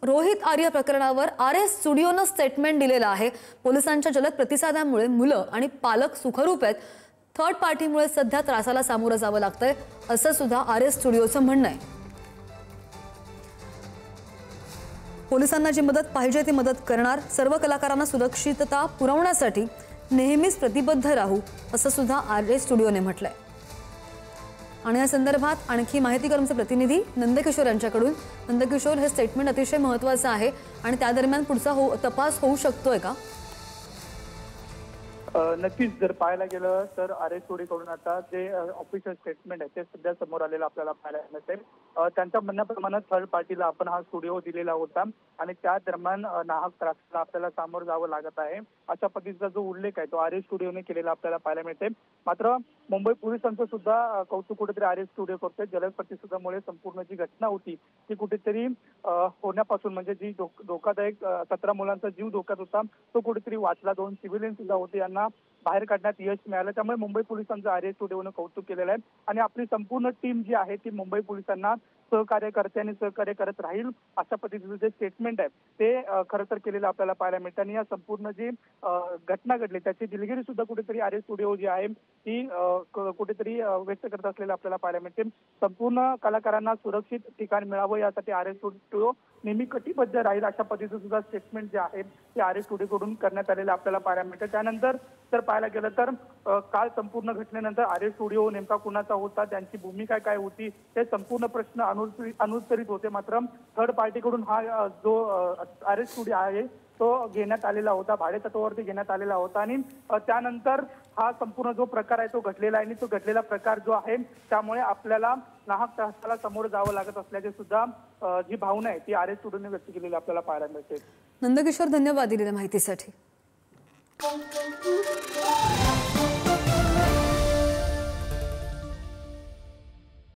रोहित आर्य प्रकरणावर RS स्टुडिओनं statement दिलेलं आहे। पोलिसांच्या जलद प्रतिसादामुळे मुलं आणि पालक सुखरूप आहेत। थर्ड पार्टीमुळे सध्या त्रासाला सामोरं जावं लागतंय असं सुद्धा आरएस स्टुडिओचं म्हणणं आहे। पोलिसांना जी मदत पाहिजे ती मदत करणार, सर्व कलाकारांना सुरक्षितता पुरवण्यासाठी नेहमीच प्रतिबद्ध राहू असं सुद्धा आरएस स्टुडिओने म्हटलंय। आणि या संदर्भात आणखी माहिती करून आमचे प्रतिनिधी नंदकिशोर यांच्याकडून। नंदकिशोर, हे स्टेटमेंट अतिशय महत्त्वाचं आहे आणि त्या दरम्यान पुढचा तपास होऊ शकतोय का? नक्कीच जर पाहायला गेलं तर आरएस स्टुडिओकडून आता जे ऑफिशियल स्टेटमेंट आहे ते सध्या समोर आलेलं आपल्याला पाहायला मिळते। त्यांच्या म्हणण्याप्रमाणे थर्ड पार्टीला आपण हा स्टुडिओ दिलेला होता आणि त्या दरम्यान नाहक त्रासाला आपल्याला सामोरं जावं लागत आहे अशा पद्धतीचा जो उल्लेख आहे तो आरएस स्टुडिओने केलेला आपल्याला पाहायला मिळते। मात्र मुंबई पोलिसांचं सुद्धा कौतुक कुठेतरी आरएस स्टुडिओ करतोय। जलद प्रतिसादामुळे संपूर्ण जी घटना होती ती कुठेतरी होण्यापासून, म्हणजे जी धोकादायक 17 मुलांचा जीव धोक्यात होता तो कुठेतरी वाचला। 2 सिव्हिलियन सुद्धा होते, यांना बाहेर काढण्यात यश मिळालं। त्यामुळे मुंबई पोलिसांचं आरएस स्टुडिओनं कौतुक केलेलं आहे आणि आपली संपूर्ण टीम जी आहे ती मुंबई पोलिसांना सहकार्य करते आणि सहकार्य करत राहील अशा पद्धतीचं जे स्टेटमेंट आहे ते खरं तर केलेलं आपल्याला पाहायला मिळतं। आणि या संपूर्ण जी घटना घडली त्याची दिलगिरी सुद्धा कुठेतरी आरएस स्टुडिओ जी आहे ती कुठेतरी व्यक्त करत असलेलं आपल्याला पाहायला मिळते। संपूर्ण कलाकारांना सुरक्षित ठिकाण मिळावं यासाठी आरएस स्टुडिओ नेहमी कटिबद्ध राहील अशा पद्धतीचं सुद्धा स्टेटमेंट जे आहे ते आरएस स्टुडिओकडून करण्यात आलेलं आपल्याला पाहायला मिळतं। त्यानंतर जर पाहायला गेलं तर काल संपूर्ण घटनेनंतर आरएस स्टुडिओ नेमका कुणाचा होता, त्यांची भूमिका काय होती, हे संपूर्ण प्रश्न अनुत्तरित होते। मात्र थर्ड पार्टीकडून हा जो आरएस स्टुडिओ आहे तो घेण्यात आलेला होता, भाडेतत्वावरती घेण्यात आलेला होता आणि त्यानंतर हा संपूर्ण जो प्रकार आहे तो घडलेला आहे आणि तो घडलेला प्रकार जो आहे त्यामुळे आपल्याला नाहक त्रासाला सामोरं जावं लागत असल्याचे सुद्धा जी भावना आहे ती आरएस स्टुडिओने व्यक्त केलेली आपल्याला पाहायला मिळते। नंदकिशोर, धन्यवाद दिलेल्या माहितीसाठी।